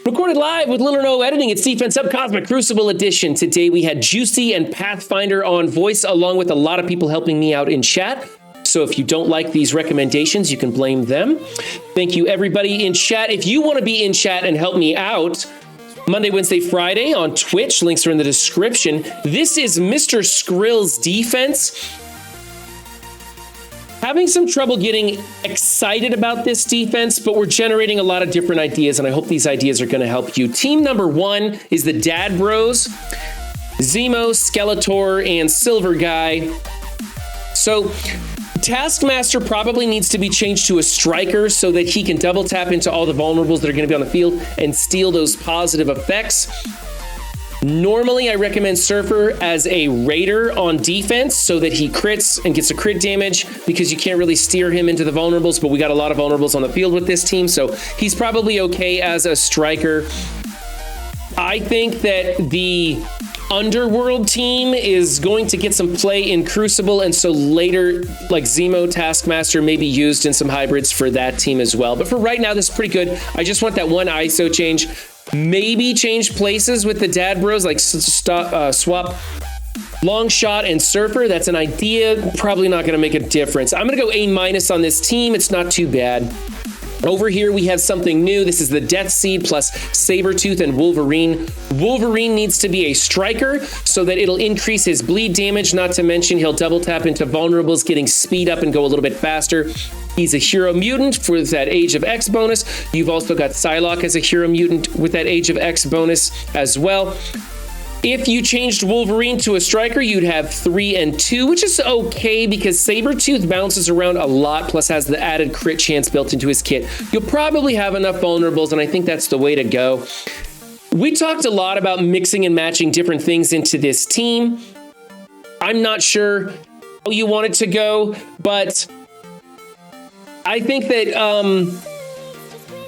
Recorded live with Little or No editing. It's Defense Up Cosmic Crucible Edition. Today we had Jgiusti and Pathfinder on voice, along with a lot of people helping me out in chat. So if you don't like these recommendations, you can blame them. Thank you, everybody in chat. If you want to be in chat and help me out, Monday, Wednesday, Friday on Twitch. Links are in the description. This is MrSkrill's defense. Having some trouble getting excited about this defense, but we're generating a lot of different ideas, and I hope these ideas are going to help you. Team number one is the Dad Bros, Zemo, Skeletor, and Silver Guy. So Taskmaster probably needs to be changed to a striker so that he can double tap into all the vulnerables that are going to be on the field and steal those positive effects. Normally, I recommend Surfer as a raider on defense so that he crits and gets a crit damage because you can't really steer him into the vulnerables, but we got a lot of vulnerables on the field with this team, so he's probably okay as a striker. I think that the Underworld team is going to get some play in Crucible, and so later, like Zemo, Taskmaster may be used in some hybrids for that team as well. But for right now, this is pretty good. I just want that one ISO change. Maybe change places with the Dad Bros, like swap Longshot and Surfer. That's an idea. Probably not going to make a difference. I'm going to go A- on this team. It's not too bad. Over here, we have something new. This is the Deathseed plus Sabretooth and Wolverine. Wolverine needs to be a striker so that it'll increase his bleed damage. Not to mention, he'll double tap into vulnerables, getting speed up and go a little bit faster. He's a hero mutant for that Age of X bonus. You've also got Psylocke as a hero mutant with that Age of X bonus as well. If you changed Wolverine to a striker, you'd have 3 and 2, which is okay because Sabretooth bounces around a lot, plus has the added crit chance built into his kit. You'll probably have enough vulnerables, and I think that's the way to go. We talked a lot about mixing and matching different things into this team. I'm not sure how you want it to go, but I think that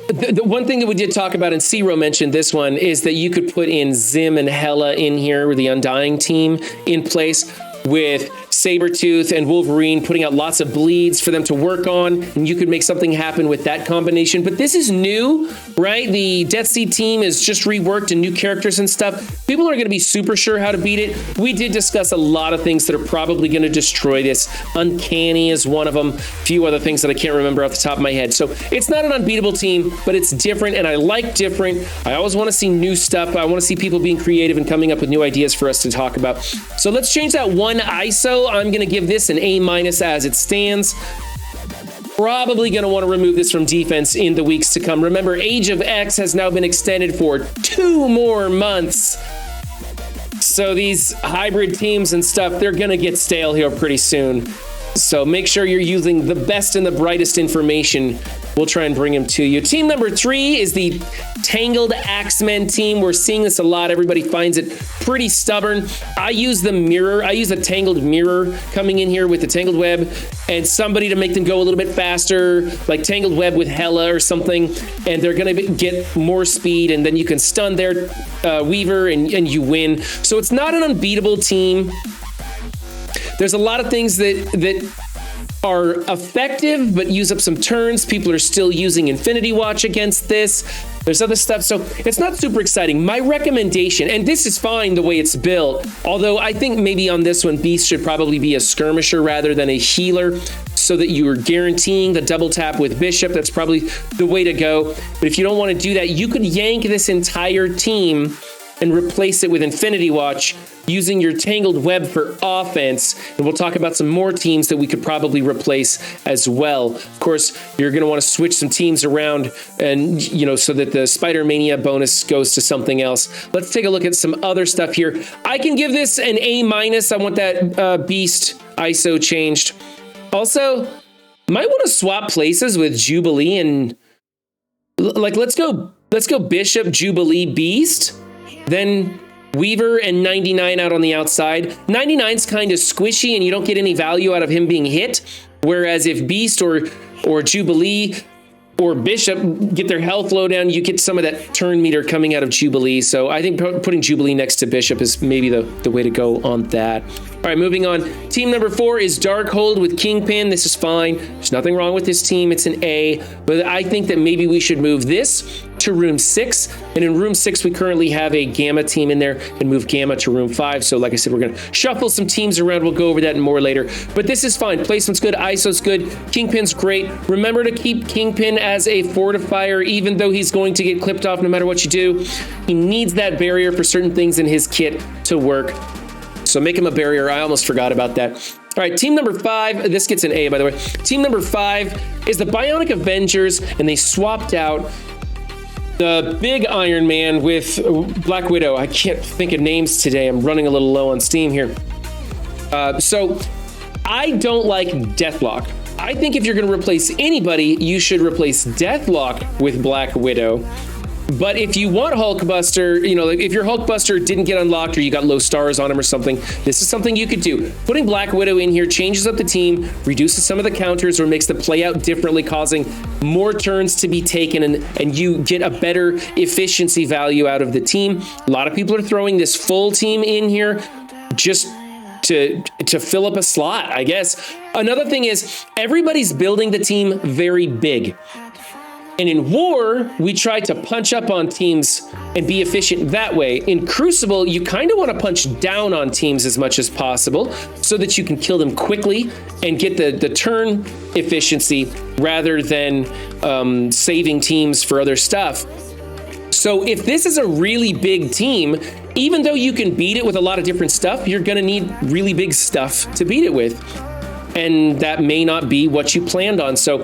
the one thing that we did talk about, and Zero mentioned this one, is that you could put in Zim and Hela in here with the Undying team in place with Sabretooth and Wolverine, putting out lots of bleeds for them to work on, and you could make something happen with that combination. But this is new, right? The Deathseed team is just reworked and new characters and stuff. People aren't going to be super sure how to beat it. We did discuss a lot of things that are probably going to destroy this. Uncanny is one of them. A few other things that I can't remember off the top of my head. So it's not an unbeatable team, but it's different, and I like different. I always want to see new stuff. I want to see people being creative and coming up with new ideas for us to talk about. So let's change that one ISO. I'm going to give this an A- as it stands. Probably going to want to remove this from defense in the weeks to come. Remember, Age of X has now been extended for 2 more months. So these hybrid teams and stuff, they're going to get stale here pretty soon. So make sure you're using the best and the brightest information. We'll try and bring them to you. Team number 3 is the Tangled Axemen team. We're seeing this a lot. Everybody finds it pretty stubborn. I use the mirror. I use the Tangled Mirror coming in here with the Tangled Web and somebody to make them go a little bit faster, like Tangled Web with Hela or something, and they're going to get more speed, and then you can stun their Weaver and you win. So it's not an unbeatable team. There's a lot of things that are effective, but use up some turns. People are still using Infinity Watch against this. There's other stuff, so it's not super exciting. My recommendation, and this is fine the way it's built, although I think maybe on this one, Beast should probably be a skirmisher rather than a healer, so that you are guaranteeing the double tap with Bishop. That's probably the way to go. But if you don't want to do that, you could yank this entire team and replace it with Infinity Watch using your Tangled Web for offense. And we'll talk about some more teams that we could probably replace as well. Of course, you're going to want to switch some teams around and, so that the Spider-Mania bonus goes to something else. Let's take a look at some other stuff here. I can give this an A-. I want that Beast ISO changed. Also, might want to swap places with Jubilee and let's go Bishop, Jubilee, Beast. Then Weaver and 99 out on the outside. 99's kind of squishy and you don't get any value out of him being hit. Whereas if Beast or Jubilee or Bishop get their health low down, you get some of that turn meter coming out of Jubilee. So I think putting Jubilee next to Bishop is maybe the way to go on that. All right, moving on. Team number 4 is Darkhold with Kingpin. This is fine. There's nothing wrong with this team. It's an A. But I think that maybe we should move this to room 6. And in room 6, we currently have a Gamma team in there and move Gamma to room 5. So like I said, we're going to shuffle some teams around. We'll go over that and more later. But this is fine. Placement's good. ISO's good. Kingpin's great. Remember to keep Kingpin as a fortifier, even though he's going to get clipped off no matter what you do. He needs that barrier for certain things in his kit to work. So make him a barrier. I almost forgot about that. All right, team number 5, this gets an A, by the way. Team number 5 is the Bionic Avengers, and they swapped out the big Iron Man with Black Widow. I can't think of names today. I'm running a little low on steam here. So I don't like Deathlock. I think if you're going to replace anybody, you should replace Deathlock with Black Widow. But if you want Hulkbuster, you know, like if your Hulkbuster didn't get unlocked or you got low stars on him or something, this is something you could do. Putting Black Widow in here changes up the team, reduces some of the counters, or makes the play out differently, causing more turns to be taken, and you get a better efficiency value out of the team. A lot of people are throwing this full team in here just to fill up a slot, I guess. Another thing is everybody's building the team very big. And in war, we try to punch up on teams and be efficient that way. In Crucible, you kind of want to punch down on teams as much as possible so that you can kill them quickly and get the turn efficiency rather than saving teams for other stuff. So if this is a really big team, even though you can beat it with a lot of different stuff, you're going to need really big stuff to beat it with. And that may not be what you planned on. So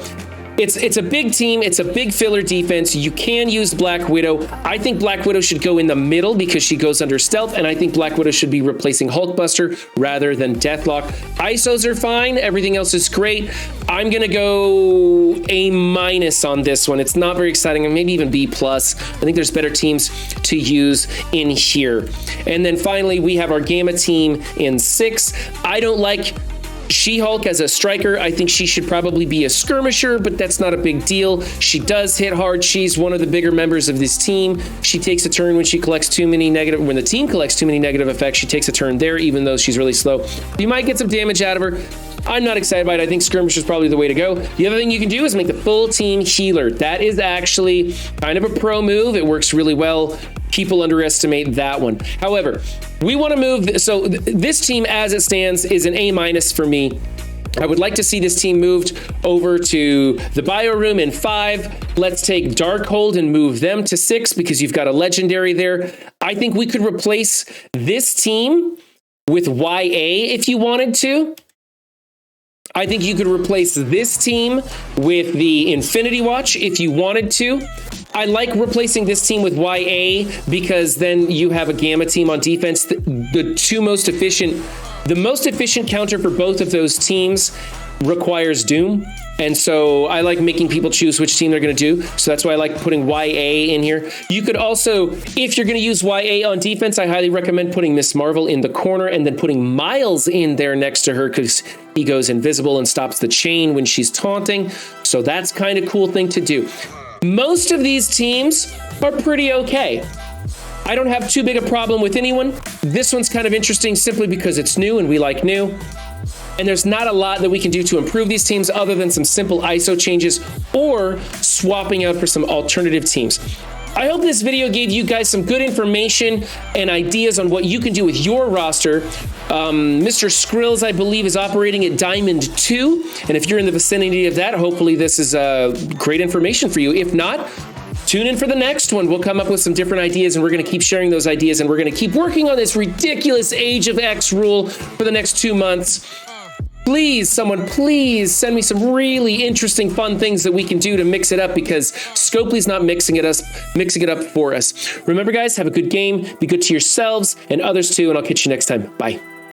it's a big team. It's a big filler defense. You can use Black Widow. I think Black Widow should go in the middle because she goes under stealth, and I think Black Widow should be replacing Hulkbuster rather than Deathlock. ISOs are fine. Everything else is great. I'm going to go A- on this one. It's not very exciting, and maybe even B+. I think there's better teams to use in here. And then finally, we have our Gamma team in 6. I don't like She-Hulk as a striker. I think she should probably be a skirmisher, but that's not a big deal. She does hit hard. She's one of the bigger members of this team. She takes a turn when she collects too many negative, when the team collects too many negative effects, she takes a turn there, even though she's really slow. You might get some damage out of her. I'm not excited by it. I think skirmish is probably the way to go. The other thing you can do is make the full team healer. That is actually kind of a pro move. It works really well. People underestimate that one. However, we want to move. So this team as it stands is an A- for me. I would like to see this team moved over to the bio room in 5. Let's take Darkhold and move them to 6 because you've got a legendary there. I think we could replace this team with YA if you wanted to. I think you could replace this team with the Infinity Watch if you wanted to. I like replacing this team with YA because then you have a Gamma team on defense. The most efficient counter for both of those teams requires Doom. And so I like making people choose which team they're going to do. So that's why I like putting YA in here. You could also, if you're going to use YA on defense, I highly recommend putting Miss Marvel in the corner and then putting Miles in there next to her because he goes invisible and stops the chain when she's taunting. So that's kind of a cool thing to do. Most of these teams are pretty okay. I don't have too big a problem with anyone. This one's kind of interesting simply because it's new and we like new. And there's not a lot that we can do to improve these teams other than some simple ISO changes or swapping out for some alternative teams. I hope this video gave you guys some good information and ideas on what you can do with your roster. MrSkrill, I believe, is operating at Diamond 2. And if you're in the vicinity of that, hopefully this is great information for you. If not, tune in for the next one. We'll come up with some different ideas and we're going to keep sharing those ideas and we're going to keep working on this ridiculous Age of X rule for the next 2 months. Please, someone, please send me some really interesting, fun things that we can do to mix it up because Scopely's not mixing it up for us. Remember, guys, have a good game. Be good to yourselves and others too, and I'll catch you next time. Bye.